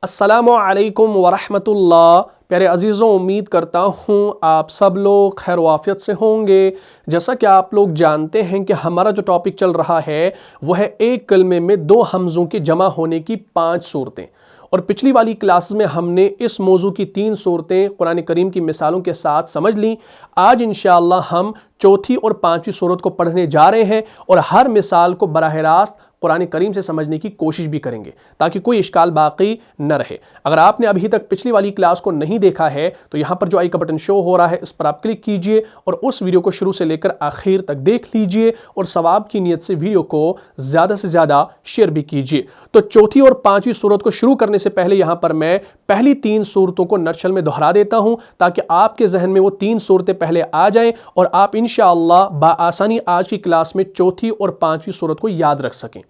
السلام علیکم ورحمۃ اللہ۔ پیارے عزیزوں، امید کرتا ہوں آپ سب لوگ خیر و عافیت سے ہوں گے۔ جیسا کہ آپ لوگ جانتے ہیں کہ ہمارا جو ٹاپک چل رہا ہے وہ ہے ایک کلمے میں دو حمزوں کے جمع ہونے کی 5 صورتیں، اور پچھلی والی کلاسز میں ہم نے اس موضوع کی 3 صورتیں قرآن کریم کی مثالوں کے ساتھ سمجھ لیں۔ آج انشاءاللہ ہم چوتھی اور 5ویں صورت کو پڑھنے جا رہے ہیں اور ہر مثال کو براہ راست قرآن کریم سے سمجھنے کی کوشش بھی کریں گے تاکہ کوئی اشکال باقی نہ رہے۔ اگر آپ نے ابھی تک پچھلی والی کلاس کو نہیں دیکھا ہے تو یہاں پر جو آئی کا بٹن شو ہو رہا ہے اس پر آپ کلک کیجئے اور اس ویڈیو کو شروع سے لے کر آخر تک دیکھ لیجئے، اور ثواب کی نیت سے ویڈیو کو زیادہ سے زیادہ شیئر بھی کیجئے۔ تو چوتھی اور 5ویں صورت کو شروع کرنے سے پہلے یہاں پر میں پہلی 3 صورتوں کو نٹشل میں دہرا دیتا ہوں تاکہ آپ کے ذہن میں وہ 3 صورتیں پہلے آ جائیں اور آپ انشاءاللہ بآسانی آج کی کلاس میں چوتھی اور 5ویں صورت کو یاد رکھ سکیں۔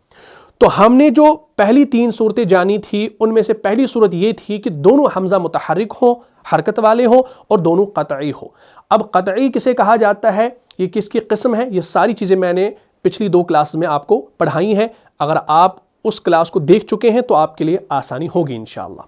تو ہم نے جو پہلی 3 صورتیں جانی تھی ان میں سے پہلی صورت یہ تھی کہ دونوں حمزہ متحرک ہوں، حرکت والے ہوں، اور دونوں قطعی ہوں۔ اب قطعی کسے کہا جاتا ہے، یہ کس کی قسم ہے، یہ ساری چیزیں میں نے پچھلی 2 کلاس میں آپ کو پڑھائی ہیں۔ اگر آپ اس کلاس کو دیکھ چکے ہیں تو آپ کے لیے آسانی ہوگی انشاءاللہ۔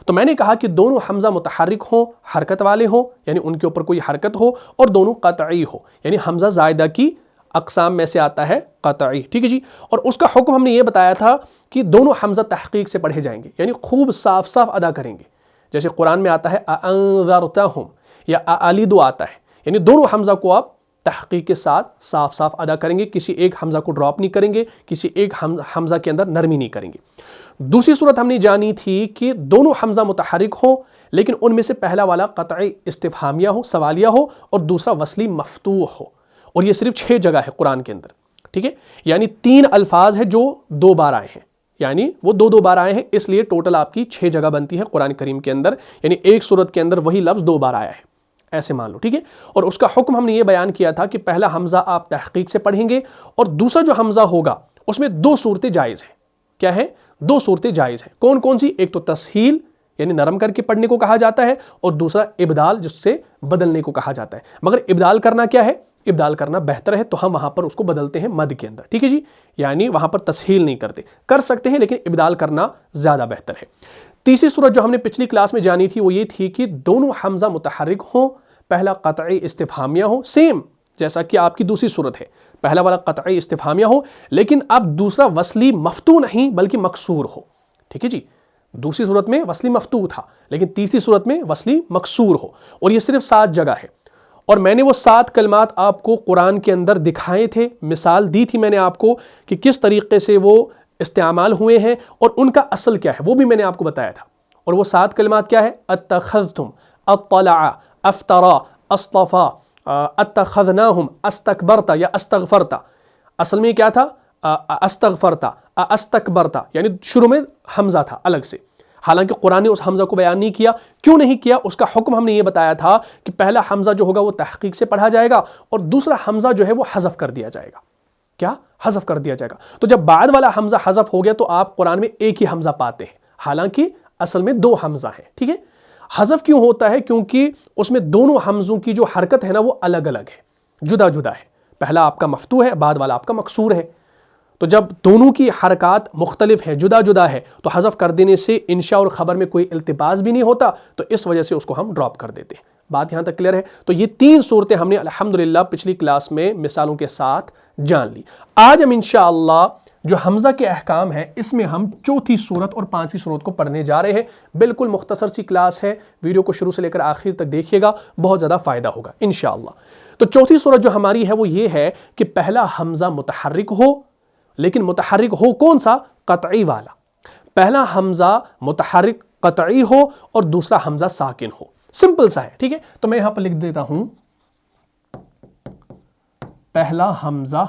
تو میں نے کہا کہ دونوں حمزہ متحرک ہوں، حرکت والے ہوں، یعنی ان کے اوپر کوئی حرکت ہو، اور دونوں قطعی ہو، یعنی حمزہ زائدہ کی اقسام میں سے آتا ہے قطعی، ٹھیک ہے جی۔ اور اس کا حکم ہم نے یہ بتایا تھا کہ دونوں حمزہ تحقیق سے پڑھے جائیں گے، یعنی خوب صاف صاف ادا کریں گے، جیسے قرآن میں آتا ہے اَأَنذَرْتَهُمْ یا اَأَلِدُ آتا ہے، یعنی دونوں حمزہ کو آپ تحقیق کے ساتھ صاف صاف ادا کریں گے، کسی ایک حمزہ کو ڈراپ نہیں کریں گے، کسی ایک حمزہ کے اندر نرمی نہیں کریں گے۔ دوسری صورت ہم نے جانی تھی کہ دونوں حمزہ متحرک ہوں لیکن ان میں سے پہلا والا قطعی استفہامیہ ہو، سوالیہ ہو، اور دوسرا وصلی مفتوح ہو، اور یہ صرف 6 جگہ ہے قرآن کے اندر، ٹھیک ہے۔ یعنی 3 الفاظ ہیں جو 2 بار آئے ہیں، یعنی وہ 2 بار آئے ہیں، اس لیے ٹوٹل آپ کی 6 جگہ بنتی ہے قرآن کریم کے اندر، یعنی ایک صورت کے اندر وہی لفظ 2 بار آیا ہے، ایسے مان لو، ٹھیک ہے۔ اور اس کا حکم ہم نے یہ بیان کیا تھا کہ پہلا حمزہ آپ تحقیق سے پڑھیں گے اور دوسرا جو حمزہ ہوگا اس میں 2 صورتیں جائز ہیں۔ کیا ہے؟ 2 صورتیں جائز ہیں۔ کون کون سی؟ ایک تو تسہیل یعنی نرم کر کے پڑھنے کو کہا جاتا ہے، اور دوسرا ابدال جس سے بدلنے کو کہا جاتا ہے۔ مگر ابدال کرنا کیا ہے؟ ابدال کرنا بہتر ہے، تو ہم وہاں پر اس کو بدلتے ہیں مد کے اندر، ٹھیک ہے جی، یعنی وہاں پر تسہیل نہیں کرتے، کر سکتے ہیں لیکن ابدال کرنا زیادہ بہتر ہے۔ تیسری صورت جو ہم نے پچھلی کلاس میں جانی تھی وہ یہ تھی کہ دونوں حمزہ متحرک ہوں، پہلا قطعی استفہامیہ ہو، سیم جیسا کہ آپ کی دوسری صورت ہے، پہلا والا قطعی استفہامیہ ہو لیکن اب دوسرا وصلی مفتوح نہیں بلکہ مکسور ہو، ٹھیک ہے جی۔ دوسری صورت میں وصلی مفتوح تھا لیکن تیسری صورت میں وصلی مکسور ہو، اور یہ صرف 7 جگہ ہے، اور میں نے وہ 7 کلمات آپ کو قرآن کے اندر دکھائے تھے، مثال دی تھی میں نے آپ کو کہ کس طریقے سے وہ استعمال ہوئے ہیں اور ان کا اصل کیا ہے، وہ بھی میں نے آپ کو بتایا تھا۔ اور وہ 7 کلمات کیا ہے؟ اتخذتم، اطلع، افترا، اصطفا، اتخذناہم، استکبرتا یا استغفرتا۔ اصل میں کیا تھا؟ استغفرتا، استکبرتا، یعنی شروع میں حمزہ تھا الگ سے، حالانکہ قرآن نے اس حمزہ کو بیان نہیں کیا۔ کیوں نہیں کیا؟ اس کا حکم ہم نے یہ بتایا تھا کہ پہلا حمزہ جو ہوگا وہ تحقیق سے پڑھا جائے گا اور دوسرا حمزہ جو ہے وہ حذف کر دیا جائے گا۔ کیا؟ حذف کر دیا جائے گا۔ تو جب بعد والا حمزہ حذف ہو گیا تو آپ قرآن میں ایک ہی حمزہ پاتے ہیں، حالانکہ اصل میں 2 حمزہ ہیں، ٹھیک ہے۔ حذف کیوں ہوتا ہے؟ کیونکہ اس میں دونوں حمزوں کی جو حرکت ہے نا وہ الگ الگ ہے، جدا جدا ہے، پہلا آپ کا مفتوح ہے، بعد والا آپ کا مکسور ہے۔ تو جب دونوں کی حرکات مختلف ہیں، جدا جدا ہے، تو حذف کر دینے سے انشاء اور خبر میں کوئی التباس بھی نہیں ہوتا، تو اس وجہ سے اس کو ہم ڈراپ کر دیتے ہیں۔ بات یہاں تک کلیئر ہے؟ تو یہ 3 صورتیں ہم نے الحمدللہ پچھلی کلاس میں مثالوں کے ساتھ جان لی۔ آج ہم انشاءاللہ جو حمزہ کے احکام ہیں اس میں ہم چوتھی صورت اور 5ویں صورت کو پڑھنے جا رہے ہیں۔ بالکل مختصر سی کلاس ہے، ویڈیو کو شروع سے لے کر آخر تک دیکھیے گا، بہت زیادہ فائدہ ہوگا انشاءاللہ۔ تو چوتھی صورت جو ہماری ہے وہ یہ ہے کہ پہلا حمزہ متحرک ہو، لیکن متحرک ہو کون سا؟ قطعی والا۔ پہلا حمزہ متحرک قطعی ہو اور دوسرا حمزہ ساکن ہو، سمپل سا ہے، ٹھیک ہے۔ تو میں یہاں پر لکھ دیتا ہوں پہلا حمزہ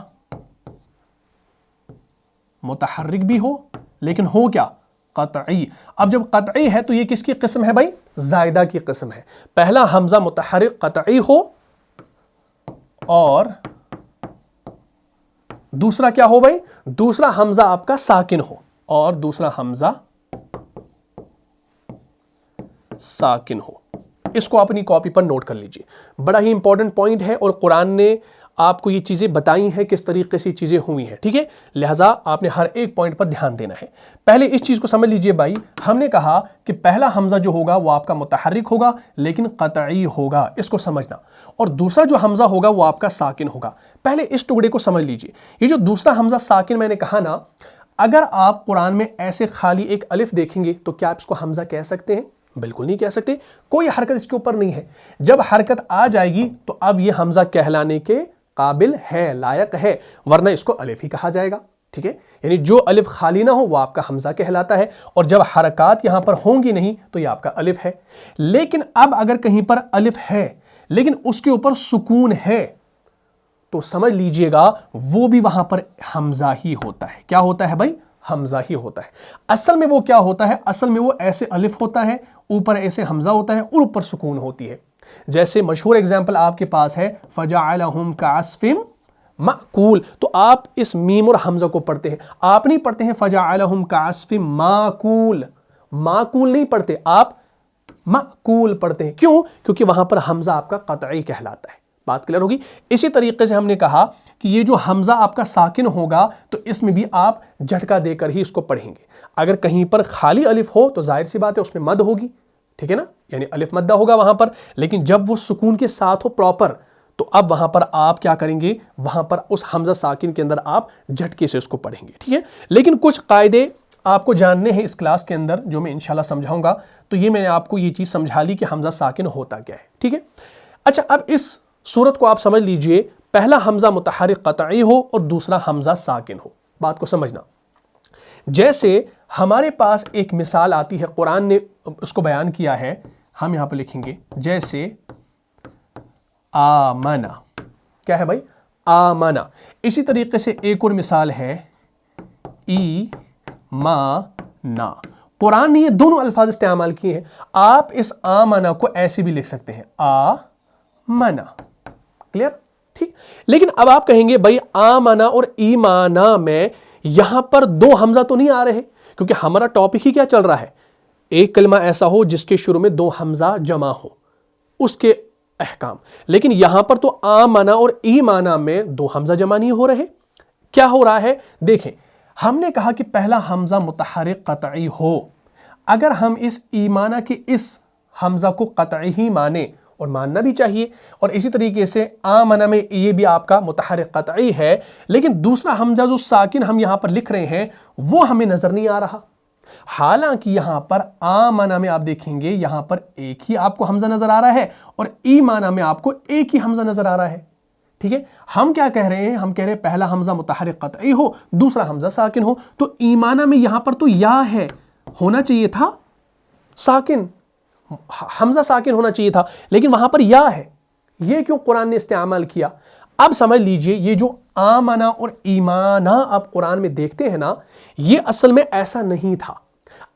متحرک بھی ہو لیکن ہو کیا؟ قطعی۔ اب جب قطعی ہے تو یہ کس کی قسم ہے بھائی؟ زائدہ کی قسم ہے۔ پہلا حمزہ متحرک قطعی ہو اور دوسرا کیا ہو بھائی؟ دوسرا حمزہ آپ کا ساکن ہو، اور دوسرا حمزہ ساکن ہو۔ اس کو اپنی کاپی پر نوٹ کر لیجئے، بڑا ہی امپورٹنٹ پوائنٹ ہے، اور قرآن نے آپ کو یہ چیزیں بتائی ہیں کس طریقے سے چیزیں ہوئی ہیں، ٹھیک ہے؟ لہٰذا آپ نے ہر ایک پوائنٹ پر دھیان دینا ہے۔ پہلے اس چیز کو سمجھ لیجئے بھائی، ہم نے کہا کہ پہلا حمزہ جو ہوگا وہ آپ کا متحرک ہوگا لیکن قطعی ہوگا، اس کو سمجھنا، اور دوسرا جو حمزہ ہوگا وہ آپ کا ساکن ہوگا۔ پہلے اس ٹکڑے کو سمجھ لیجئے، یہ جو دوسرا حمزہ ساکن میں نے کہا نا، اگر آپ قرآن میں ایسے خالی ایک الف دیکھیں گے تو کیا آپ اس کو حمزہ کہہ سکتے ہیں؟ بالکل نہیں کہہ سکتے، کوئی حرکت اس کے اوپر نہیں ہے۔ جب حرکت آ جائے گی تو اب یہ حمزہ کہلانے کے قابل ہے، لائق ہے، ورنہ اس کو الف ہی کہا جائے گا، ٹھیک ہے؟ یعنی جو الف خالی نہ ہو وہ آپ کا حمزہ کہلاتا ہے، اور جب حرکات یہاں پر ہوں گی نہیں تو یہ آپ کا الف ہے۔ لیکن اب اگر کہیں پر الف ہے لیکن اس کے اوپر سکون ہے تو سمجھ لیجئے گا وہ بھی وہاں پر حمزہ ہی ہوتا ہے۔ کیا ہوتا ہے بھائی؟ حمزہ ہی ہوتا ہے۔ اصل میں وہ کیا ہوتا ہے؟ اصل میں وہ ایسے الف ہوتا ہے، اوپر ایسے حمزہ ہوتا ہے اور اوپر سکون ہوتی ہے۔ جیسے مشہور اگزامپل آپ کے پاس ہے فَجَعَلَهُمْ كَعَصْفٍ مَأْكُولٍ، تو آپ اس میم اور حمزہ کو پڑھتے ہیں، آپ نہیں پڑھتے ہیں فَجَعَلَهُمْ كَعَصْفٍ مَأْكُولٍ، مَأْكُولٍ نہیں پڑھتے، آپ مأکول پڑھتے ہیں۔ کیوں؟ کیونکہ وہاں پر حمزہ آپ کا قطعی کہلاتا ہے۔ بات کلیئر ہوگی؟ اسی طریقے سے ہم نے کہا کہ یہ جو حمزہ آپ کا ساکن ہوگا تو اس میں بھی آپ جھٹکا دے کر ہی اس کو پڑھیں گے۔ اگر کہیں پر خالی الف ہو تو ظاہر سی بات ہے اس میں مد ہوگی، ٹھیک ہے نا؟ یعنی الف مدہ ہوگا وہاں پر، لیکن جب وہ سکون کے ساتھ ہو پراپر تو اب وہاں پر آپ کیا کریں گے؟ وہاں پر اس حمزہ ساکن کے اندر آپ جھٹکے سے اس کو پڑھیں گے، ٹھیک ہے؟ لیکن کچھ قاعدے آپ کو جاننے ہیں اس کلاس کے اندر جو میں انشاءاللہ سمجھاؤں گا، تو یہ میں نے آپ کو یہ چیز سمجھا لی کہ حمزہ ساکن ہوتا کیا ہے، ٹھیک ہے؟ اچھا، اب اس صورت کو آپ سمجھ لیجئے، پہلا حمزہ متحرک قطعی ہو اور دوسرا حمزہ ساکن ہو۔ بات کو سمجھنا، جیسے ہمارے پاس ایک مثال آتی ہے، قرآن نے اس کو بیان کیا ہے، ہم یہاں پہ لکھیں گے جیسے آمنا، کیا ہے بھائی؟ آمنا۔ اسی طریقے سے ایک اور مثال ہے ایمانا۔ قرآن نے یہ دونوں الفاظ استعمال کیے ہیں۔ آپ اس آمنا کو ایسے بھی لکھ سکتے ہیں، آمنا، کلیئر؟ ٹھیک۔ لیکن اب آپ کہیں گے بھائی آمنا اور ایمانا میں یہاں پر دو حمزہ تو نہیں آ رہے، کیونکہ ہمارا ٹاپک ہی کیا چل رہا ہے؟ ایک کلمہ ایسا ہو جس کے شروع میں دو حمزہ جمع ہو، اس کے احکام۔ لیکن یہاں پر تو آمنا اور ایمانا میں دو حمزہ جمع نہیں ہو رہے۔ کیا ہو رہا ہے؟ دیکھیں، ہم نے کہا کہ پہلا حمزہ متحرک قطعی ہو، اگر ہم اس ایمانا کے اس حمزہ کو قطعی ہی مانیں، اور ماننا بھی چاہیے، اور اسی طریقے سے آمنا میں یہ بھی آپ کا متحرک قطعی ہے، لیکن دوسرا حمزہ جو ساکن ہم یہاں پر لکھ رہے ہیں وہ ہمیں نظر نہیں آ رہا۔ حالانکہ یہاں پر آمنا میں آپ دیکھیں گے یہاں پر ایک ہی آپ کو حمزہ نظر آ رہا ہے، اور ایمانا میں آپ کو ایک ہی حمزہ نظر آ رہا ہے، ٹھیک ہے؟ ہم کیا کہہ رہے ہیں؟ ہم کہہ رہے ہیں پہلا حمزہ متحرک قطعی ہو، دوسرا حمزہ ساکن ہو، تو ایمانا میں یہاں پر تو یا ہے، ہونا چاہیے تھا ساکن، حمزہ ساکن ہونا چاہیے تھا، لیکن وہاں پر یا ہے۔ یہ کیوں قرآن نے استعمال کیا؟ اب سمجھ لیجئے، یہ جو آمنا اور ایمانا آپ قرآن میں دیکھتے ہیں نا، یہ اصل میں ایسا نہیں تھا۔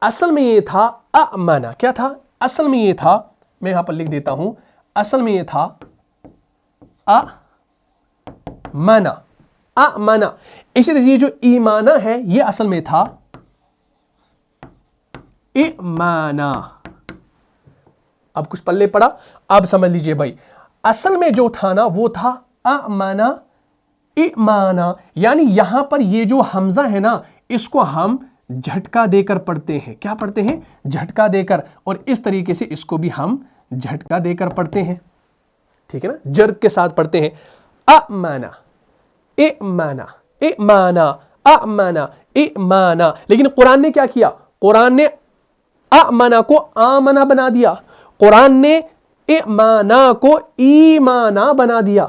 اصل میں یہ تھا آمنا۔ کیا تھا؟ اصل میں یہ تھا، میں یہاں پر لکھ دیتا ہوں، اصل میں یہ تھا آمنا، آمنا۔ اسی طرح یہ جو ایمانا ہے یہ اصل میں تھا ایمانا۔ اب کچھ پلے پڑا؟ اب سمجھ لیجئے بھائی، اصل میں جو تھا نا وہ تھا آمنا ایمانا، یعنی یہاں پر یہ جو حمزہ ہے نا اس کو ہم جھٹکا دے کر پڑھتے ہیں۔ کیا پڑھتے ہیں؟ جھٹکا دے کر، اور اس طریقے سے اس کو بھی ہم جھٹکا دے کر پڑھتے ہیں، ٹھیک ہے نا؟ جرگ کے ساتھ پڑھتے ہیں، آمنا ایمانا ایمانا آمنا ایمانا۔ لیکن قرآن نے کیا کیا؟ قرآن نے آمنا کو آمنا بنا دیا، قرآن نے ایمانا کو ایمانا بنا دیا،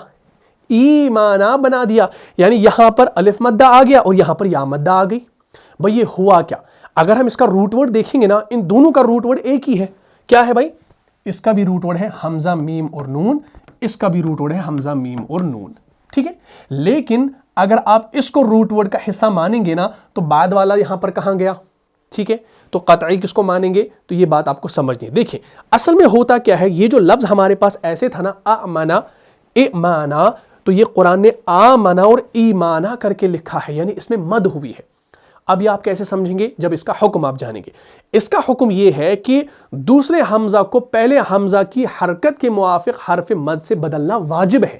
ایمانا بنا دیا، یعنی یہاں پر الف مدہ آ گیا اور یہاں پر یا مدہ آ گئی۔ بھئی یہ ہوا کیا؟ اگر ہم اس کا روٹ ورڈ دیکھیں گے نا، ان دونوں کا روٹ ورڈ ایک ہی ہے۔ کیا ہے بھائی؟ اس کا بھی روٹ ورڈ ہے حمزہ میم اور نون، اس کا بھی روٹ ورڈ ہے حمزہ میم اور نون، ٹھیک ہے؟ لیکن اگر آپ اس کو روٹ ورڈ کا حصہ مانیں گے نا تو بعد والا یہاں پر کہاں گیا؟ ٹھیک ہے، تو قطعی کس کو مانیں گے؟ تو یہ بات آپ کو سمجھنی ہے۔ دیکھیں اصل میں ہوتا کیا ہے، یہ جو لفظ ہمارے پاس ایسے تھا نا آمنا ایمانا، تو یہ قرآن نے آمنا اور ایمانا کر کے لکھا ہے، یعنی اس میں مد ہوئی ہے۔ اب یہ آپ کیسے سمجھیں گے؟ جب اس کا حکم آپ جانیں گے۔ اس کا حکم یہ ہے کہ دوسرے حمزہ کو پہلے حمزہ کی حرکت کے موافق حرف مد سے بدلنا واجب ہے۔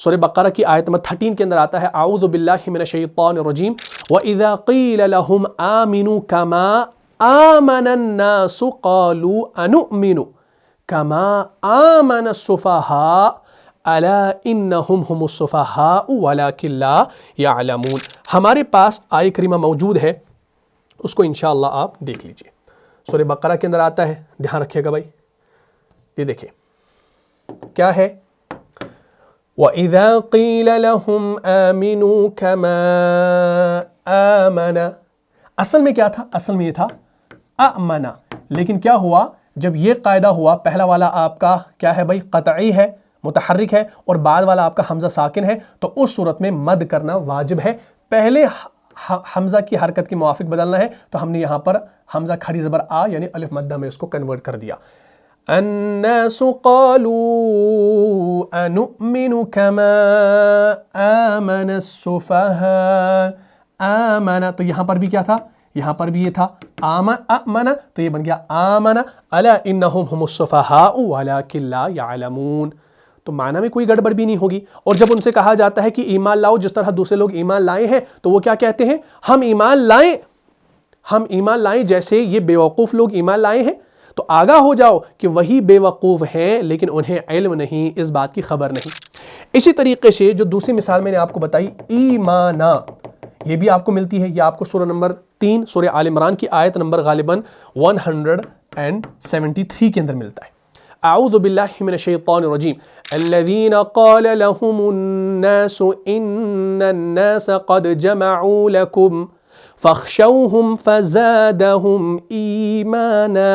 سورہ بقرہ کی آیت نمبر 13 کے اندر آتا ہے اعوذ باللہ من الشیطان الرجیم وَإِذَا قِيلَ لَهُمْ آمِنُوا كَمَا آمَنَ النَّاسُ قَالُوا أَنُؤْمِنُ كَمَا آمَنَ السُّفَهَاءُ أَلَا إِنَّهُمْ هُمُ السُّفَهَاءُ وَلَكِنْ لَا يَعْلَمُونَ۔ ہمارے پاس آیت کریمہ موجود ہے، اس کو انشاءاللہ آپ دیکھ لیجئے۔ سورہ بقرہ کے اندر آتا ہے، دھیان رکھیے گا بھائی، یہ دیکھیں کیا ہے، وَإِذَا قِيلَ لَهُمْ آمِنُوا كَمَا آمَنَ، اصل میں کیا تھا؟ اصل میں یہ تھا آمَنَ، لیکن کیا ہوا جب یہ قاعدہ ہوا، پہلا والا آپ کا کیا ہے بھائی؟ قطعی ہے، متحرک ہے، اور بعد والا آپ کا حمزہ ساکن ہے، تو اس صورت میں مد کرنا واجب ہے۔ پہلے حمزہ کی حرکت کے موافق بدلنا ہے، تو ہم نے یہاں پر حمزہ کھڑی زبر آ یعنی الف مدہ میں اس کو کنورٹ کر دیا۔ الناس قالوا انؤمن كما آمن السفهاء، آمن تو یہاں پر بھی کیا تھا؟ یہاں پر بھی یہ تھا آمن، تو یہ بن گیا آمن الا انہم هم السفهاء ولكن لا يعلمون، تو معنی میں کوئی گڑبڑ بھی نہیں ہوگی۔ اور جب ان سے کہا جاتا ہے کہ ایمان لاؤ جس طرح دوسرے لوگ ایمان لائے ہیں، تو وہ کیا کہتے ہیں؟ ہم ایمان لائیں جیسے یہ بیوقوف لوگ ایمان لائے ہیں۔ تو آگاہ ہو جاؤ کہ وہی بیوقوف ہیں لیکن انہیں علم نہیں، اس بات کی خبر نہیں۔ اسی طریقے سے جو دوسری مثال میں نے آپ کو بتائی ایمانا، یہ بھی آپ کو ملتی ہے، یہ آپ کو سورہ نمبر 3 سورہ آل عمران کی آیت نمبر غالباً 173 کے اندر ملتا ہے۔ اعوذ باللہ من الشیطان الرجیم الذین قال لهم الناس ان الناس قد جمعوا لكم فاخشوهم فزادهم ایمانا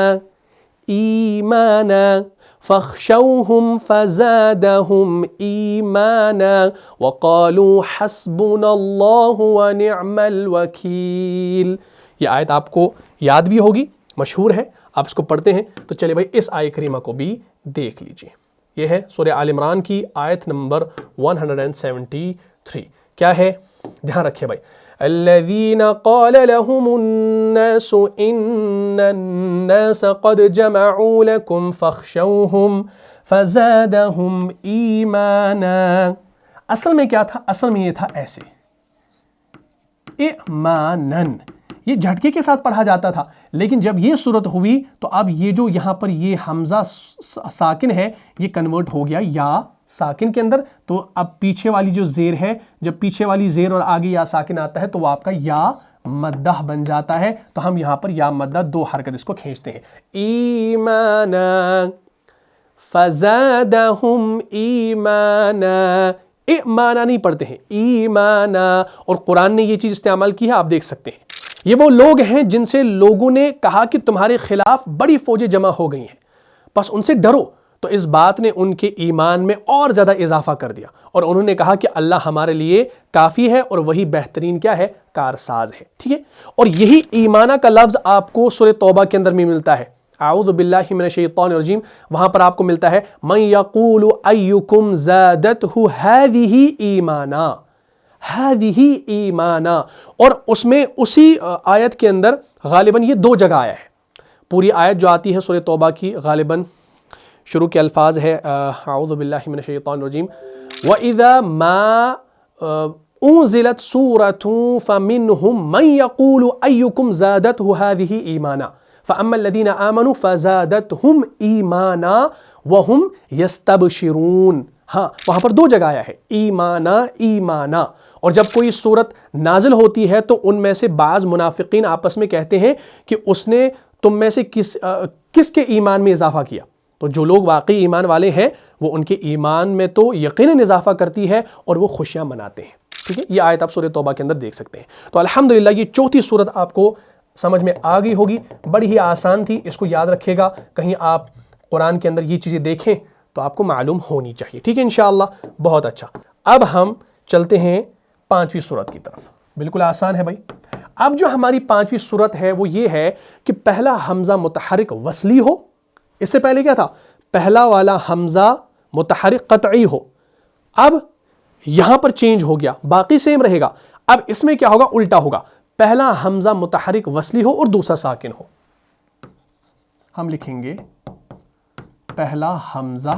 فاخشوهم فزادهم ایمانا وقالوا حسبنا اللہ ونعم الوکیل۔ یہ آیت آپ کو یاد بھی ہوگی، مشہور ہے، آپ اس کو پڑھتے ہیں۔ تو چلے بھائی اس آیت کریمہ کو بھی دیکھ لیجئے، یہ ہے سورہ آل عمران کی آیت نمبر 173۔ کیا ہے؟ دھیان رکھیں بھائی، الذین قال لهم الناس ان الناس قد جمعوا لكم فاخشوهم فزادهم ایمانا۔ اصل میں کیا تھا؟ اصل میں یہ تھا ایسے ایمانن، یہ جھٹکے کے ساتھ پڑھا جاتا تھا، لیکن جب یہ صورت ہوئی تو اب یہ جو یہاں پر یہ حمزہ ساکن ہے یہ کنورٹ ہو گیا یا ساکن کے اندر، تو اب پیچھے والی جو زیر ہے، جب پیچھے والی زیر اور آگے یا ساکن آتا ہے تو وہ آپ کا یا مدہ بن جاتا ہے، تو ہم یہاں پر یا مدہ دو حرکت اس کو کھینچتے ہیں، ایمانا فزادہم ایمانا، ایمانا نہیں پڑھتے ہیں، ایمانا۔ اور قرآن نے یہ چیز استعمال کی ہے، آپ دیکھ سکتے ہیں، یہ وہ لوگ ہیں جن سے لوگوں نے کہا کہ تمہارے خلاف بڑی فوجیں جمع ہو گئی ہیں، بس ان سے ڈرو، تو اس بات نے ان کے ایمان میں اور زیادہ اضافہ کر دیا، اور انہوں نے کہا کہ اللہ ہمارے لیے کافی ہے اور وہی بہترین کیا ہے؟ کارساز ہے، ٹھیک ہے۔ اور یہی ایمانہ کا لفظ آپ کو سورہ توبہ کے اندر بھی ملتا ہے، اعوذ باللہ من الشیطان الرجیم، وہاں پر آپ کو ملتا ہے من یقول ایکم زادتہ ہذہ ایمانا، ہذہ ایمانا، اور اس میں اسی آیت کے اندر غالباً یہ دو جگہ آیا ہے۔ پوری آیت جو آتی ہے سورہ توبہ کی غالباً شروع کے الفاظ ہے اعوذ باللہ من الشیطان الرجیم وَإِذَا مَا أُنزِلَتْ سُورَةٌ فَمِنْهُمْ مَنْ يَقُولُ أَيُّكُمْ زَادَتْهُ هَذِهِ إِيمَانًا فَأَمَّا الَّذِينَ آمَنُوا فَزَادَتْهُمْ إِيمَانًا وَهُمْ يَسْتَبْشِرُونَ۔ ہاں وہاں پر دو جگہ آیا ہے ایمانا ایمانا، اور جب کوئی صورت نازل ہوتی ہے تو ان میں سے بعض منافقین آپس میں کہتے ہیں کہ اس نے تم میں سے کس کے ایمان میں اضافہ کیا، تو جو لوگ واقعی ایمان والے ہیں وہ ان کے ایمان میں تو یقیناً اضافہ کرتی ہے اور وہ خوشیاں مناتے ہیں، ٹھیک ہے۔ یہ آیت آپ سورہ توبہ کے اندر دیکھ سکتے ہیں۔ تو الحمدللہ یہ چوتھی صورت آپ کو سمجھ میں آ گئی ہوگی، بڑی ہی آسان تھی، اس کو یاد رکھے گا، کہیں آپ قرآن کے اندر یہ چیزیں دیکھیں تو آپ کو معلوم ہونی چاہیے، ٹھیک ہے انشاءاللہ۔ بہت اچھا، اب ہم چلتے ہیں پانچویں صورت کی طرف، بالکل آسان ہے بھائی۔ اب جو ہماری پانچویں صورت ہے وہ یہ ہے کہ پہلا حمزہ متحرک وصلی ہو، اس سے پہلے کیا تھا؟ پہلا والا حمزہ متحرک قطعی ہو، اب یہاں پر چینج ہو گیا، باقی سیم رہے گا، اب اس میں کیا ہوگا؟ الٹا ہوگا، پہلا حمزہ متحرک وصلی ہو اور دوسرا ساکن ہو۔ ہم لکھیں گے پہلا حمزہ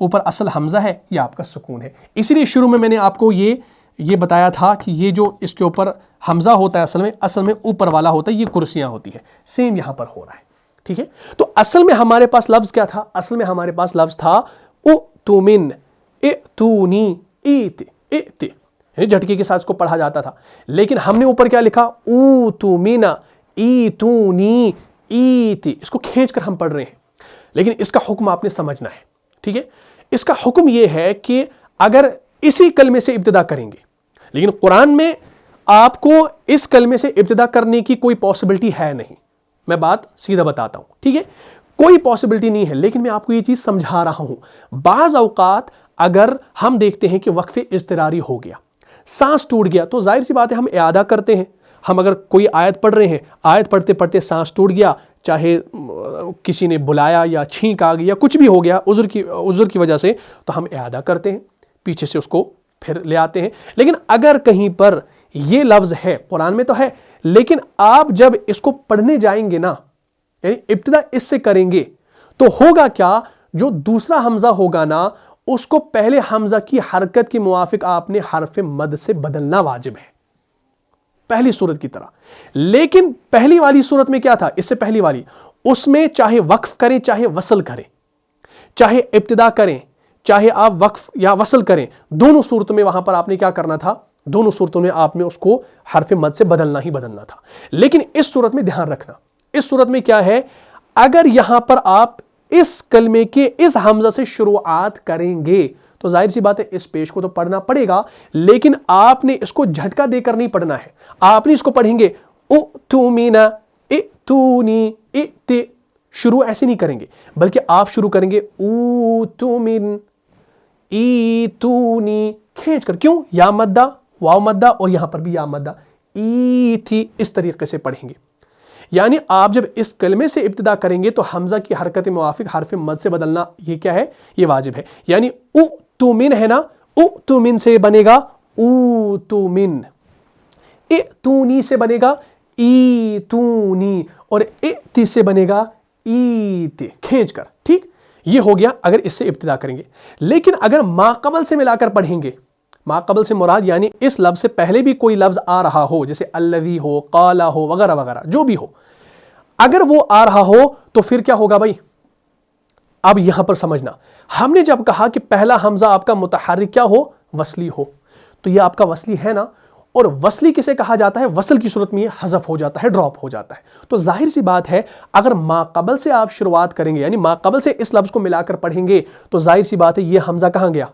اوپر اصل حمزہ ہے، یہ آپ کا سکون ہے. اسی لیے شروع میں میں نے آپ کو یہ بتایا تھا کہ یہ جو اس کے اوپر حمزہ ہوتا ہے اصل میں اوپر والا ہوتا ہے، یہ کرسیاں ہوتی ہے. سیم یہاں پر ہو رہا ہے. ٹھیک ہے، تو اصل میں ہمارے پاس لفظ کیا تھا؟ اصل میں ہمارے پاس لفظ تھا اؤتمن، ائتونی، ایت، ایت، یعنی جھٹکے کے ساتھ اس کو پڑھا جاتا تھا. لیکن ہم نے اوپر کیا لکھا؟ اوتمنا، ایتونی، ایت، اس کو کھینچ کر ہم پڑھ رہے ہیں. لیکن اس کا حکم آپ نے سمجھنا ہے. ٹھیک ہے، اس کا حکم یہ ہے کہ اگر اسی کلمے سے ابتدا کریں گے، لیکن قرآن میں آپ کو اس کلمے سے ابتدا کرنے کی کوئی پاسبلٹی ہے نہیں. میں بات سیدھا بتاتا ہوں. ٹھیک ہے، کوئی پاسبلٹی نہیں ہے، لیکن میں آپ کو یہ چیز سمجھا رہا ہوں. بعض اوقات اگر ہم دیکھتے ہیں کہ وقف اضطراری ہو گیا، سانس ٹوٹ گیا، تو ظاہر سی بات ہے ہم اعادہ کرتے ہیں. ہم اگر کوئی آیت پڑھ رہے ہیں، آیت پڑھتے پڑھتے سانس ٹوٹ گیا، چاہے کسی نے بلایا یا چھینک آ گئی یا کچھ بھی ہو گیا عذر کی وجہ سے، تو ہم اعادہ کرتے ہیں، پیچھے سے اس کو پھر لے آتے ہیں. لیکن اگر کہیں پر یہ لفظ ہے، قرآن میں تو ہے، لیکن آپ جب اس کو پڑھنے جائیں گے نا، یعنی ابتدا اس سے کریں گے، تو ہوگا کیا؟ جو دوسرا حمزہ ہوگا نا، اس کو پہلے حمزہ کی حرکت کے موافق آپ نے حرف مد سے بدلنا واجب ہے، پہلی صورت کی طرح. لیکن پہلی والی صورت میں کیا تھا؟ اس سے پہلی والی، اس میں چاہے وقف کریں چاہے وصل کریں، چاہے ابتدا کریں چاہے آپ وقف یا وصل کریں، دونوں صورتوں میں وہاں پر آپ نے کیا کرنا تھا؟ دونوں صورتوں میں آپ نے اس کو حرف مد سے بدلنا ہی بدلنا تھا. لیکن اس صورت میں دھیان رکھنا، اس صورت میں کیا ہے؟ اگر یہاں پر آپ اس کلمے کے اس حمزہ سے شروعات کریں گے تو ظاہر سی بات ہے اس پیش کو تو پڑھنا پڑے گا، لیکن آپ نے اس کو جھٹکا دے کر نہیں پڑھنا ہے. آپ نے اس کو پڑھیں گے اؤتمنا، ائتونی، ائت، شروع ایسے نہیں کریں گے، بلکہ آپ شروع کریں گے اوتمن، ایتونی، کھینچ کر. کیوں؟ یا مدہ، واو مدہ، اور یہاں پر بھی یا مدہ، ایتھی، اس طریقے سے پڑھیں گے. یعنی آپ جب اس کلمے سے ابتدا کریں گے تو حمزہ کی حرکت موافق حرف مد سے بدلنا یہ کیا ہے؟ یہ واجب ہے. یعنی اؤتمن ہے نا، اؤتمن سے بنے گا اوتمن، ائتونی سے بنے گا ایتونی، اور ائت سے بنے گا ایت، کھینچ کر. ٹھیک، یہ ہو گیا اگر اس سے ابتدا کریں گے. لیکن اگر ما قبل سے ملا کر پڑھیں گے، ما قبل سے مراد یعنی اس لفظ سے پہلے بھی کوئی لفظ آ رہا ہو، جیسے الذی ہو، قالا ہو، وغیرہ وغیرہ جو بھی ہو، اگر وہ آ رہا ہو تو پھر کیا ہوگا بھائی؟ اب یہاں پر سمجھنا، ہم نے جب کہا کہ پہلا حمزہ آپ کا متحرک کیا ہو؟ وصلی ہو، تو یہ آپ کا وصلی ہے نا. اور وصلی کسے کہا جاتا ہے؟ وصل کی صورت میں یہ حذف ہو جاتا ہے، ڈراپ ہو جاتا ہے. تو ظاہر سی بات ہے اگر ما قبل سے آپ شروعات کریں گے، یعنی ما قبل سے اس لفظ کو ملا کر پڑھیں گے، تو ظاہر سی بات ہے یہ حمزہ کہاں گیا؟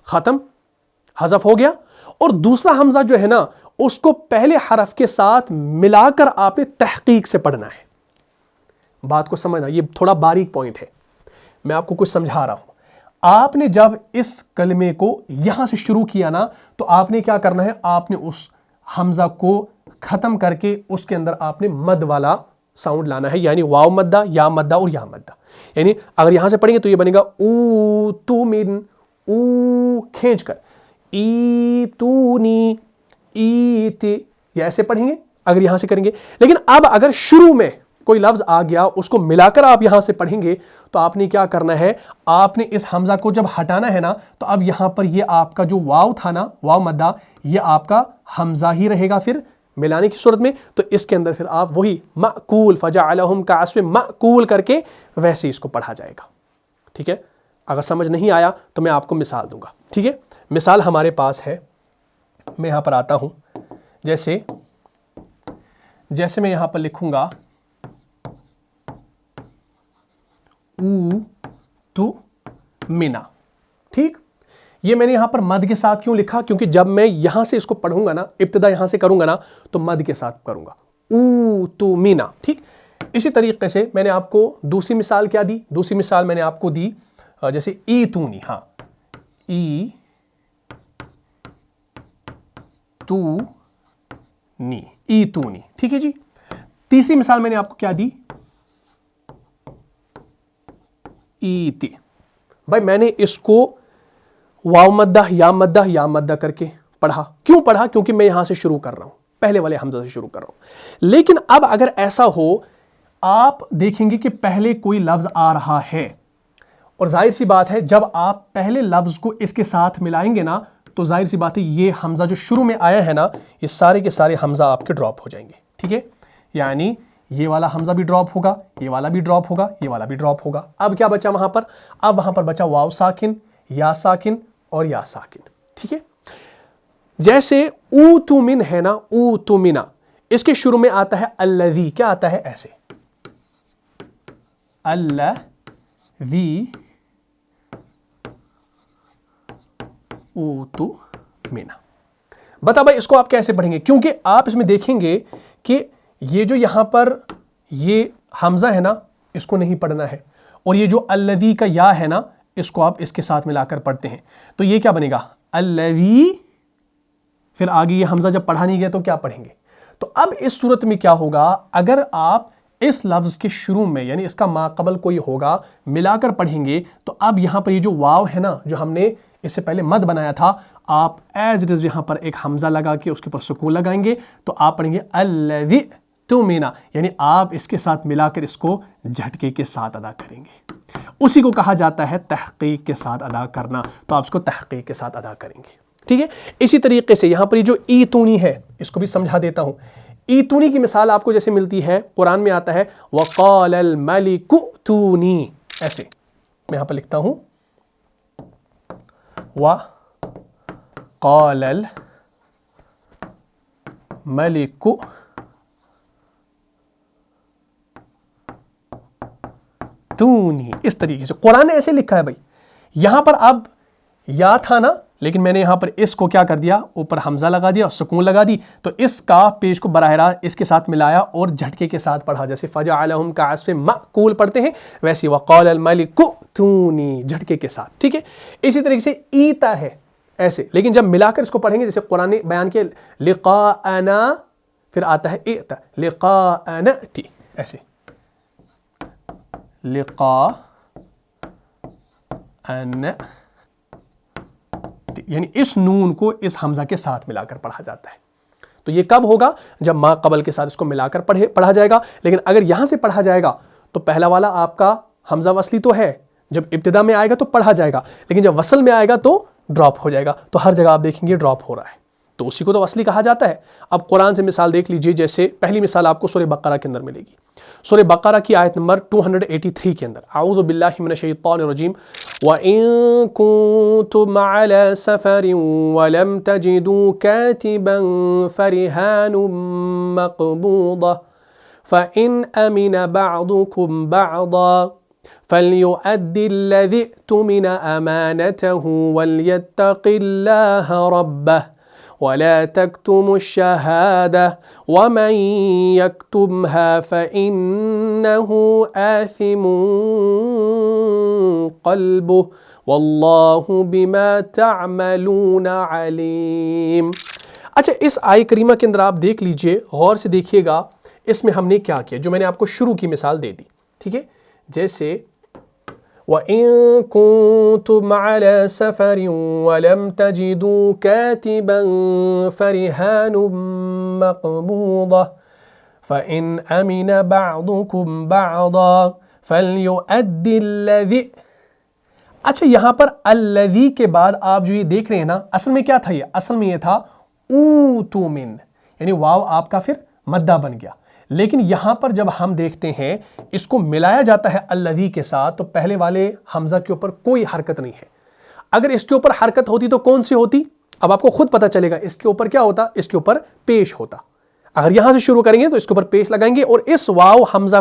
ختم، حذف ہو گیا. اور دوسرا حمزہ جو ہے نا، اس کو پہلے حرف کے ساتھ ملا کر آپ نے تحقیق سے پڑھنا ہے. بات کو سمجھنا، یہ تھوڑا باریک پوائنٹ ہے، میں آپ کو کچھ سمجھا رہا ہوں. آپ نے جب اس کلمے کو یہاں سے شروع کیا نا، تو آپ نے کیا کرنا ہے؟ آپ نے اس حمزہ کو ختم کر کے اس کے اندر آپ نے مد والا ساؤنڈ لانا ہے، یعنی واو مدہ، یا مدہ اور یا مدہ. یعنی اگر یہاں سے پڑھیں گے تو یہ بنے گا او تو من، او کھینچ کر، ایتونی، ایت، یہ ایسے پڑھیں گے اگر یہاں سے کریں گے. لیکن اب اگر شروع میں کوئی لفظ آ گیا، اس کو ملا کر آپ یہاں سے پڑھیں گے، تو آپ نے کیا کرنا ہے؟ آپ نے اس حمزہ کو جب ہٹانا ہے نا، تو اب یہاں پر یہ آپ کا جو واو تھا نا، واو مدہ، یہ آپ کا حمزہ ہی رہے گا پھر ملانے کی صورت میں. تو اس کے اندر پھر آپ وہی مأکول، فجعلہم کعصف مأکول کر کے ویسے اس کو پڑھا جائے گا. ٹھیک ہے، اگر سمجھ نہیں آیا تو میں آپ کو مثال دوں گا. ٹھیک ہے، مثال ہمارے پاس ہے، میں یہاں پر آتا ہوں، جیسے میں یہاں پر لکھوں گا او تو منا. ٹھیک، یہ میں نے یہاں پر مد کے ساتھ کیوں لکھا؟ کیونکہ جب میں یہاں سے اس کو پڑھوں گا نا، ابتدا یہاں سے کروں گا نا، تو مد کے ساتھ کروں گا، او تو منا. ٹھیک، اسی طریقے سے میں نے آپ کو دوسری مثال کیا دی؟ دوسری مثال میں نے آپ کو دی جیسے ایتونی، ہاں، ای تو نی، ایتونی. ٹھیک ہے جی. تیسری مثال میں نے آپ کو کیا دی؟ ایتی. بھائی میں نے اس کو واو مدہ، یا مدہ، یا مدہ کر کے پڑھا. کیوں پڑھا؟ کیونکہ میں یہاں سے شروع کر رہا ہوں، پہلے والے حمزہ سے شروع کر رہا ہوں. لیکن اب اگر ایسا ہو، آپ دیکھیں گے کہ پہلے کوئی لفظ آ رہا ہے اور ظاہر سی بات ہے جب آپ پہلے لفظ کو اس کے ساتھ ملائیں گے نا تو ظاہر سی بات ہے یہ حمزہ جو شروع میں آیا ہے نا یہ سارے کے سارے حمزہ آپ کے ڈراپ ہو جائیں گے. ٹھیک ہے, یعنی یہ والا حمزہ بھی ڈراپ ہوگا, یہ والا بھی ڈراپ ہوگا, یہ والا بھی ڈراپ ہوگا. اب کیا بچا وہاں پر؟ اب وہاں پر بچا واو ساکن, یا ساکن اور یا ساکن. ٹھیک ہے, جیسے اوتو من ہے نا, اوتو منا, اس کے شروع میں آتا ہے الذی. کیا آتا ہے؟ ایسے الذی اوتو منا. بتا بھائی اس کو آپ کیسے پڑھیں گے؟ کیونکہ آپ اس میں دیکھیں گے کہ یہ جو یہاں پر یہ حمزہ ہے نا اس کو نہیں پڑھنا ہے, اور یہ جو الذی کا یا ہے نا اس کو آپ اس کے ساتھ ملا کر پڑھتے ہیں. تو یہ کیا بنے گا؟ الذی, پھر آگے یہ حمزہ جب پڑھا نہیں گیا تو کیا پڑھیں گے؟ تو اب اس صورت میں کیا ہوگا؟ اگر آپ اس لفظ کے شروع میں یعنی اس کا ما قبل کوئی ہوگا ملا کر پڑھیں گے تو اب یہاں پر یہ جو واو ہے نا جو ہم نے اس سے پہلے مد بنایا تھا, آپ ایز اٹ از یہاں پر ایک حمزہ لگا کے اس کے اوپر سکون لگائیں گے تو آپ پڑھیں گے الذی تؤمنا, یعنی آپ اس کے ساتھ ملا کر اس کو جھٹکے کے ساتھ ادا کریں گے. اسی کو کہا جاتا ہے تحقیق کے ساتھ ادا کرنا, تو آپ اس کو تحقیق کے ساتھ ادا کریں گے. ٹھیک ہے, اسی طریقے سے یہاں پر یہ جو ایتونی ہے اس کو بھی سمجھا دیتا ہوں. ایتونی کی مثال آپ کو جیسے ملتی ہے قرآن میں آتا ہے وقال الملک ائتونی, ایسے میں یہاں پر لکھتا ہوں وقال الملک ائتونی, اس طریقے سے قرآن نے ایسے لکھا ہے بھائی. یہاں پر اب یا تھا نا, لیکن میں نے یہاں پر اس کو کیا کر دیا, اوپر حمزہ لگا دیا اور سکون لگا دی, تو اس کا پیش کو براہ راست اس کے ساتھ ملایا اور جھٹکے کے ساتھ پڑھا. جیسے فجعلہم کعصف مأکول پڑھتے ہیں ویسے وقال الملک ائتونی جھٹکے کے ساتھ. ٹھیک ہے, اسی طریقے سے ایتا ہے ایسے, لیکن جب ملا کر اس کو پڑھیں گے جیسے قرآن نے بیان کیا لقاءنا, پھر آتا ہے ایتا لقاء نأتی, ایسے لقاء یعنی اس نون کو اس حمزہ کے ساتھ ملا کر پڑھا جاتا ہے. تو یہ کب ہوگا؟ جب ما قبل کے ساتھ اس کو ملا کر پڑھا جائے گا. لیکن اگر یہاں سے پڑھا جائے گا تو پہلا والا آپ کا حمزہ وصلی تو ہے, جب ابتدا میں آئے گا تو پڑھا جائے گا, لیکن جب وصل میں آئے گا تو ڈراپ ہو جائے گا. تو ہر جگہ آپ دیکھیں گے ڈراپ ہو رہا ہے, تو اسی کو تو وصلی کہا جاتا ہے. اب قرآن سے مثال دیکھ لیجئے, جیسے پہلی مثال آپ کو سورہ بقرہ کے اندر ملے گی. سورہ بقرہ کی آیت نمبر 283 کے اندر اعوذ باللہ من الشیطان الرجیم وَإِن كُنتُمْ عَلَى سَفَرٍ وَلَمْ تَجِدُوا كَاتِبًا فَرِهَانٌ مَقْبُوضَةٌ فَإِنْ أَمِنَ بَعْضُكُمْ بَعْضًا فَلْيُؤَدِّ الَّذِي ائْتُمِنَ أَمَانَتَهُ وَلْيَتَّقِ اللَّهَ رَبَّهُ وَلَا تَكْتُمُوا الشَّهَادَةَ وَمَنْ يَكْتُمْهَا فَإِنَّهُ آثِمٌ قَلْبُهُ وَاللَّهُ بِمَا تَعْمَلُونَ عَلِيمٌ. اچھا, اس آیہ کریمہ کے اندر آپ دیکھ لیجئے, غور سے دیکھیے گا اس میں ہم نے کیا کیا, جو میں نے آپ کو شروع کی مثال دے دی. ٹھیک ہے, جیسے وَإِن كُنتُمْ عَلَى سَفَرٍ وَلَمْ تَجِدُوا كَاتِبًا فَرِهَانٌ مَقْبُوضَةٌ فَإِنْ أَمِنَ بَعْضُكُمْ بَعْضًا فَلْيُؤَدِّ الَّذِي. اچھا, یہاں پر الذی کے بعد آپ جو یہ دیکھ رہے ہیں نا, اصل میں کیا تھا؟ یہ اصل میں یہ تھا اوتو من, یعنی واو آپ کا پھر مدہ بن گیا. لیکن یہاں پر جب ہم دیکھتے ہیں اس کو ملایا جاتا ہے الذی کے ساتھ تو پہلے والے حمزہ کے اوپر کوئی حرکت نہیں ہے. اگر اس کے اوپر حرکت ہوتی تو کون سی ہوتی؟ اب آپ کو خود پتہ چلے گا. اس کے اوپر کیا ہوتا؟ اس کے اوپر پیش ہوتا. اگر یہاں سے شروع کریں گے تو اس کے اوپر پیش لگائیں گے اور اس واو حمزہ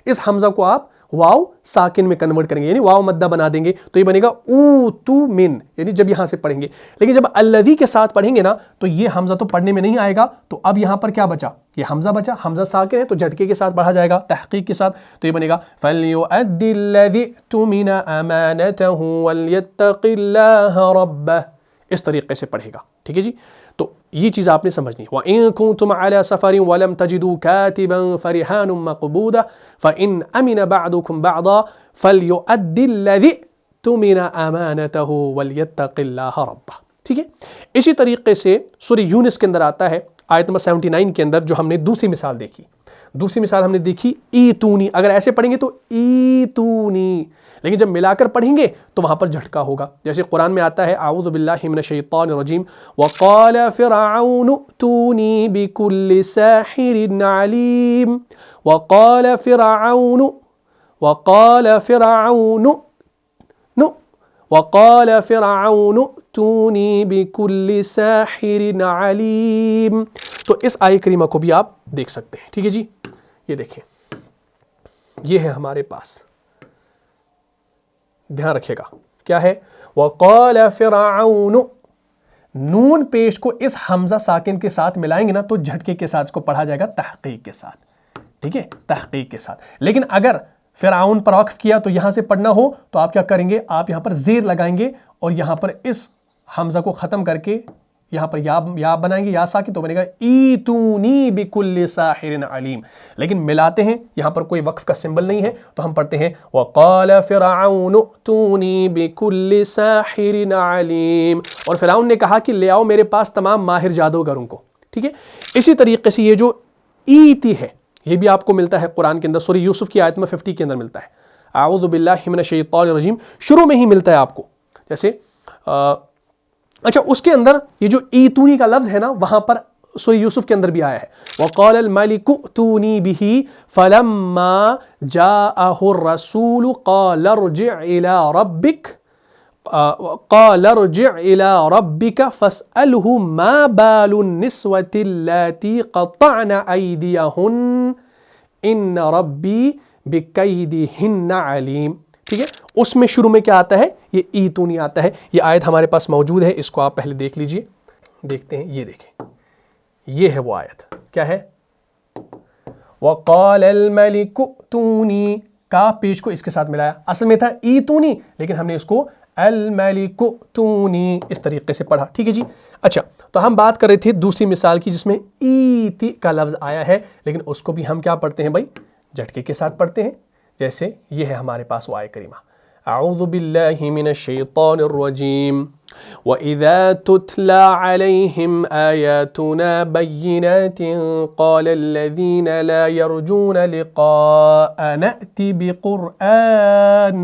اس حمزہ کو آپ واو ساکن میں کنورٹ کریں گے, یعنی واو مدہ بنا دیں گے, تو یہ بنے گا اوتو من, یعنی جب یہاں سے پڑھیں گے. لیکن جب الذی کے ساتھ پڑھیں گے نا تو یہ حمزہ تو پڑھنے میں نہیں آئے گا, تو اب یہاں پر کیا بچا؟ یہ حمزہ بچا. حمزہ ساکن ہے تو جھٹکے کے ساتھ پڑھا جائے گا, تحقیق کے ساتھ, تو یہ بنے گا فَلْيُؤَدِّ الَّذِي ائْتُمِنَ أَمَانَتَهُ وَلْيَتَّقِ اللَّهَ رَبَّهُ. اس طریقے سے پڑھے گا. ٹھیک ہے جی, تو یہ چیز آپ نے سمجھنی. وَإِن كُنتُمْ عَلَى سَفَرٍ وَلَمْ تَجِدُوا كَاتِبًا فَرِهَانٌ مَقْبُوضَةٌ فَإِنْ أَمِنَ بَعْضُكُمْ بَعْضًا فَلْيُؤَدِّ الَّذِي ائْتُمِنَ أَمَانَتَهُ وَلْيَتَّقِ اللَّهَ رَبَّهُ. ٹھیک ہے, اسی طریقے سے سورہ یونس کے اندر آتا ہے آیت نمبر 79 کے اندر, جو ہم نے دوسری مثال دیکھی. دوسری مثال ہم نے دیکھی ایتونی. اگر ایسے پڑھیں گے تو ایتونی, لیکن جب ملا کر پڑھیں گے تو وہاں پر جھٹکا ہوگا. جیسے قرآن میں آتا ہے اعوذ باللہ من الشیطان الرجیم وقال فرعون ائتونی بکل ساحر علیم وقال فرعون ائتونی بکل ساحر علیم. تو اس آیہ کریمہ کو بھی آپ دیکھ سکتے ہیں. ٹھیک ہے جی, یہ دیکھیں, یہ ہے ہمارے پاس, دھیان رکھیے گا کیا ہے, وقال فرعون, نون پیش کو اس حمزہ ساکن کے ساتھ ملائیں گے نا تو جھٹکے کے ساتھ اس کو پڑھا جائے گا تحقیق کے ساتھ. ٹھیک ہے, تحقیق کے ساتھ. لیکن اگر فرعون پر وقف کیا تو یہاں سے پڑھنا ہو تو آپ کیا کریں گے, آپ یہاں پر زیر لگائیں گے اور یہاں پر اس حمزہ کو ختم کر کے یہاں پر یا بنائیں گے, یا ساکن, تو بنے گا ایتونی بکل ساحر علیم. لیکن ملاتے ہیں, یہاں پر کوئی وقف کا سمبل نہیں ہے, تو ہم پڑھتے ہیں وقال فرعون ائتونی بکل ساحر علیم, اور فرعون نے کہا کہ لے آؤ میرے پاس تمام ماہر جادوگروں کو. ٹھیک ہے, اسی طریقے سے یہ جو ایتی ہے یہ بھی آپ کو ملتا ہے قرآن کے اندر, سورہ یوسف کی آیت میں 50 کے اندر ملتا ہے. اعوذ باللہ من الشیطان الرجیم شروع میں ہی ملتا ہے آپ کو. جیسے اچھا, اس کے اندر یہ جو ایتونی کا لفظ ہے نا, وہاں پر سورہ یوسف کے اندر بھی آیا ہے وقال الملک ائتونی بہ فلما جاءہ الرسول قال ارجع الى ربک فاسألہ ما بال النسوة اللاتی قطعن ایدیہن ان ربی بکیدہن علیم. ٹھیک ہے, اس میں شروع میں کیا آتا ہے, یہ ایتونی آتا ہے. یہ آیت ہمارے پاس موجود ہے, اس کو آپ پہلے دیکھ لیجئے. دیکھتے ہیں, یہ دیکھیں, یہ ہے وہ آیت. کیا ہے, وقال الملک ائتونی, کا پیش کو اس کے ساتھ ملایا, اصل میں تھا ایتونی لیکن ہم نے اس کو الملک ائتونی اس طریقے سے پڑھا. ٹھیک ہے جی. اچھا, تو ہم بات کر رہے تھے دوسری مثال کی جس میں ایتی کا لفظ آیا ہے, لیکن اس کو بھی ہم کیا پڑھتے ہیں بھائی, جھٹکے کے ساتھ پڑھتے ہیں. جیسے یہ ہے ہمارے پاس وہ آیہ کریمہ اعوذ باللہ من الشیطان الرجیم وَإِذَا تُتْلَى عَلَيْهِمْ آيَاتُنَا بَيِّنَاتٍ قَالَ الَّذِينَ لَا يَرْجُونَ لِقَاءَ نَأْتِ بِقُرْآنٍ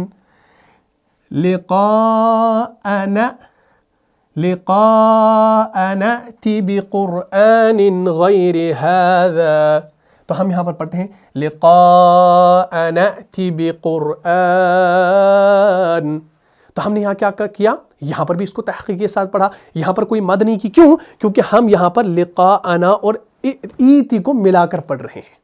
غَيْرِ هَذَا. تو ہم یہاں پر پڑھتے ہیں لقاء نأتی بقرآن. تو ہم نے یہاں کیا کیا, یہاں پر بھی اس کو تحقیق کے ساتھ پڑھا, یہاں پر کوئی مد نہیں کی. کیوں, کیونکہ ہم یہاں پر لقاءنا اور ایتی کو ملا کر پڑھ رہے ہیں.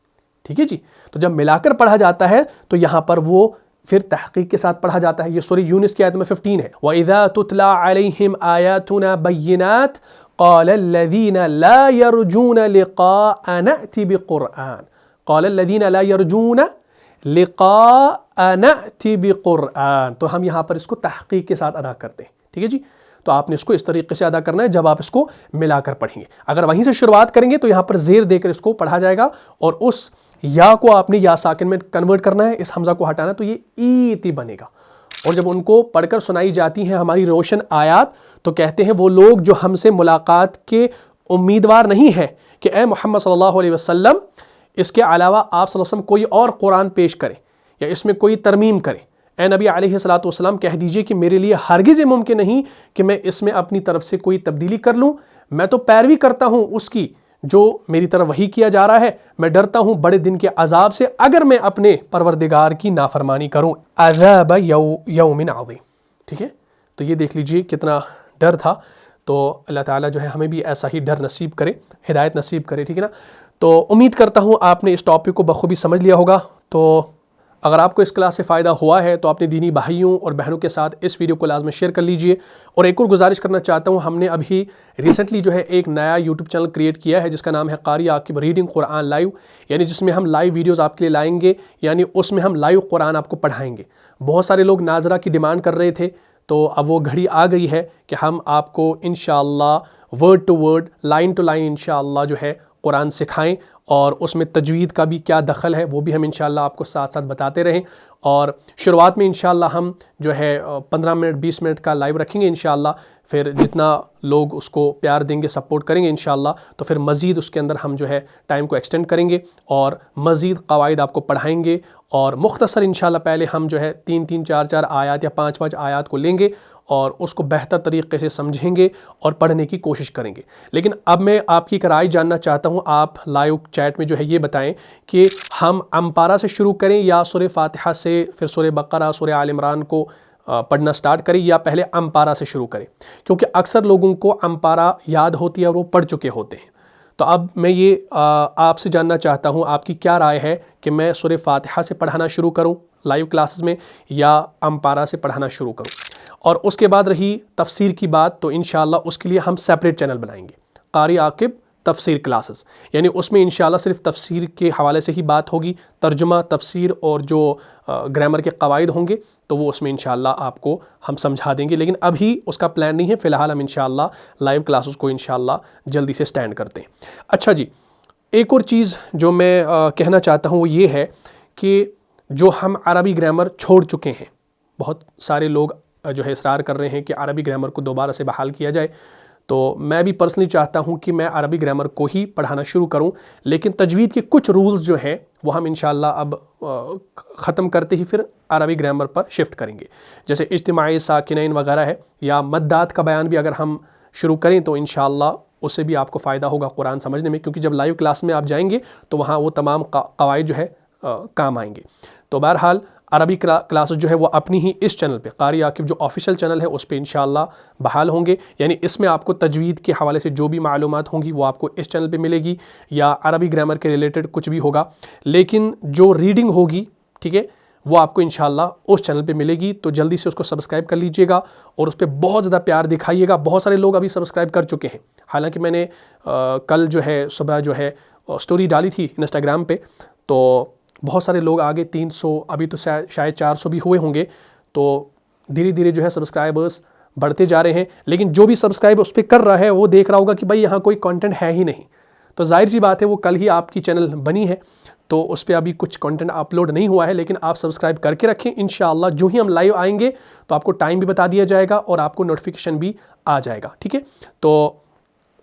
ٹھیک ہے جی. تو جب ملا کر پڑھا جاتا ہے تو یہاں پر وہ پھر تحقیق کے ساتھ پڑھا جاتا ہے. یہ سورہ یونس کی آیت میں 15 ہے وَإِذَا تُتْلَى عَلَيْهِمْ آيَاتُنَا بَيِّنَاتٍ قال الذين لا يرجون لقاء نأتي بقرآن قال الذين لا يرجون لقاء نأتي بقرآن. تو ہم یہاں پر اس کو تحقیق کے ساتھ ادا کرتے ہیں. ٹھیک ہے جی. تو آپ نے اس کو اس طریقے سے ادا کرنا ہے جب آپ اس کو ملا کر پڑھیں گے. اگر وہیں سے شروعات کریں گے تو یہاں پر زیر دے کر اس کو پڑھا جائے گا, اور اس یا کو آپ نے یا ساکن میں کنورٹ کرنا ہے, اس حمزہ کو ہٹانا, تو یہ ایتی بنے گا. اور جب ان کو پڑھ کر سنائی جاتی ہیں ہماری روشن آیات تو کہتے ہیں وہ لوگ جو ہم سے ملاقات کے امیدوار نہیں ہے کہ اے محمد صلی اللہ علیہ وسلم اس کے علاوہ آپ صلی اللہ علیہ وسلم کوئی اور قرآن پیش کریں یا اس میں کوئی ترمیم کریں. اے نبی علیہ الصلوۃ والسلام کہہ دیجئے کہ میرے لیے ہرگز یہ ممکن نہیں کہ میں اس میں اپنی طرف سے کوئی تبدیلی کر لوں. میں تو پیروی کرتا ہوں اس کی جو میری طرف وحی کیا جا رہا ہے. میں ڈرتا ہوں بڑے دن کے عذاب سے اگر میں اپنے پروردگار کی نافرمانی کروں. عذاب یوم عظیم. ٹھیک ہے, تو یہ دیکھ لیجئے کتنا ڈر تھا. تو اللہ تعالیٰ جو ہے ہمیں بھی ایسا ہی ڈر نصیب کرے, ہدایت نصیب کرے. ٹھیک ہے نا. تو امید کرتا ہوں آپ نے اس ٹاپک کو بخوبی سمجھ لیا ہوگا. تو اگر آپ کو اس کلاس سے فائدہ ہوا ہے تو اپنے دینی بھائیوں اور بہنوں کے ساتھ اس ویڈیو کو لازم شیئر کر لیجئے. اور ایک اور گزارش کرنا چاہتا ہوں, ہم نے ابھی ریسنٹلی جو ہے ایک نیا یوٹیوب چینل کریٹ کیا ہے جس کا نام ہے قاری عاقب ریڈنگ قرآن لائیو, یعنی جس میں ہم لائیو ویڈیوز آپ کے لیے لائیں گے, یعنی اس میں ہم لائیو قرآن آپ کو پڑھائیں گے. بہت سارے لوگ ناظرہ کی ڈیمانڈ کر رہے تھے, تو اب وہ گھڑی آ گئی ہے کہ ہم آپ کو انشاءاللہ word to word, line to line انشاءاللہ جو ہے قرآن سکھائیں, اور اس میں تجوید کا بھی کیا دخل ہے وہ بھی ہم انشاءاللہ آپ کو ساتھ ساتھ بتاتے رہیں. اور شروعات میں انشاءاللہ ہم جو ہے 15 منٹ 20 منٹ کا لائیو رکھیں گے انشاءاللہ. پھر جتنا لوگ اس کو پیار دیں گے، سپورٹ کریں گے انشاءاللہ، تو پھر مزید اس کے اندر ہم جو ہے ٹائم کو ایکسٹینڈ کریں گے اور مزید قواعد آپ کو پڑھائیں گے، اور مختصر انشاءاللہ پہلے ہم جو ہے 3 4 آیات یا 5 آیات کو لیں گے اور اس کو بہتر طریقے سے سمجھیں گے اور پڑھنے کی کوشش کریں گے۔ لیکن اب میں آپ کی ایک رائے جاننا چاہتا ہوں، آپ لائیو چیٹ میں جو ہے یہ بتائیں کہ ہم امپارہ سے شروع کریں یا سورہ فاتحہ سے پھر سورہ بقرہ، سورہ آل عمران کو پڑھنا سٹارٹ کریں، یا پہلے امپارہ سے شروع کریں، کیونکہ اکثر لوگوں کو امپارہ یاد ہوتی ہے اور وہ پڑھ چکے ہوتے ہیں۔ تو اب میں یہ آپ سے جاننا چاہتا ہوں، آپ کی کیا رائے ہے کہ میں سورہ فاتحہ سے پڑھانا شروع کروں لائیو کلاسز میں یا امپارہ سے پڑھانا شروع کروں؟ اور اس کے بعد رہی تفسیر کی بات، تو انشاءاللہ اس کے لیے ہم سیپریٹ چینل بنائیں گے، قاری عاقب تفسیر کلاسز، یعنی اس میں انشاءاللہ صرف تفسیر کے حوالے سے ہی بات ہوگی، ترجمہ، تفسیر اور جو گرامر کے قواعد ہوں گے تو وہ اس میں انشاءاللہ آپ کو ہم سمجھا دیں گے، لیکن ابھی اس کا پلان نہیں ہے، فی الحال ہم انشاءاللہ لائیو کلاسز کو انشاءاللہ جلدی سے سٹینڈ کرتے ہیں۔ اچھا جی، ایک اور چیز جو میں کہنا چاہتا ہوں وہ یہ ہے کہ جو ہم عربی گرامر چھوڑ چکے ہیں، بہت سارے لوگ جو ہے اصرار کر رہے ہیں کہ عربی گرامر کو دوبارہ سے بحال کیا جائے، تو میں بھی پرسنلی چاہتا ہوں کہ میں عربی گرامر کو ہی پڑھانا شروع کروں، لیکن تجوید کے کچھ رولز جو ہیں وہ ہم انشاءاللہ اب ختم کرتے ہی پھر عربی گرامر پر شفٹ کریں گے، جیسے اجتماعی ساکنین وغیرہ ہے، یا مدات کا بیان بھی اگر ہم شروع کریں تو انشاءاللہ اس سے بھی آپ کو فائدہ ہوگا قرآن سمجھنے میں، کیونکہ جب لائیو کلاس میں آپ جائیں گے تو وہاں وہ تمام قواعد جو ہے کام آئیں گے۔ تو بہرحال عربی کلاسز جو ہے وہ اپنی ہی اس چینل پہ، قاری عاقب جو آفیشیل چینل ہے اس پہ انشاءاللہ بحال ہوں گے، یعنی اس میں آپ کو تجوید کے حوالے سے جو بھی معلومات ہوں گی وہ آپ کو اس چینل پہ ملے گی، یا عربی گرامر کے ریلیٹڈ کچھ بھی ہوگا، لیکن جو ریڈنگ ہوگی، ٹھیک ہے، وہ آپ کو انشاءاللہ اس چینل پہ ملے گی، تو جلدی سے اس کو سبسکرائب کر لیجئے گا اور اس پہ بہت زیادہ پیار دکھائیے گا۔ بہت سارے لوگ ابھی سبسکرائب کر چکے ہیں، حالانکہ میں نے کل جو ہے صبح جو ہے سٹوری ڈالی تھی انسٹاگرام پہ، تو بہت سارے لوگ آگے 300، ابھی تو شاید 400 بھی ہوئے ہوں گے، تو دھیرے دھیرے جو ہے سبسکرائبرز بڑھتے جا رہے ہیں، لیکن جو بھی سبسکرائب اس پہ کر رہا ہے وہ دیکھ رہا ہوگا کہ بھائی یہاں کوئی کنٹینٹ ہے ہی نہیں، تو ظاہر سی بات ہے وہ کل ہی آپ کی چینل بنی ہے تو اس پہ ابھی کچھ کنٹینٹ اپلوڈ نہیں ہوا ہے، لیکن آپ سبسکرائب کر کے رکھیں، انشاءاللہ جو ہی ہم لائیو آئیں گے تو آپ کو ٹائم بھی بتا دیا جائے گا اور آپ کو نوٹیفیکیشن بھی آ جائے گا، ٹھیک ہے۔ تو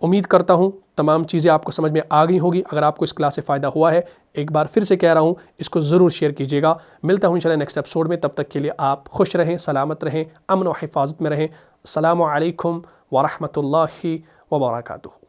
امید کرتا ہوں تمام چیزیں آپ کو سمجھ میں آ گئی ہوگی۔ اگر آپ کو اس کلاس سے فائدہ ہوا ہے، ایک بار پھر سے کہہ رہا ہوں اس کو ضرور شیئر کیجیے گا۔ ملتا ہوں انشاءاللہ نیکسٹ ایپیسوڈ میں، تب تک کے لیے آپ خوش رہیں، سلامت رہیں، امن و حفاظت میں رہیں۔ السلام علیکم ورحمۃ اللہ وبرکاتہ۔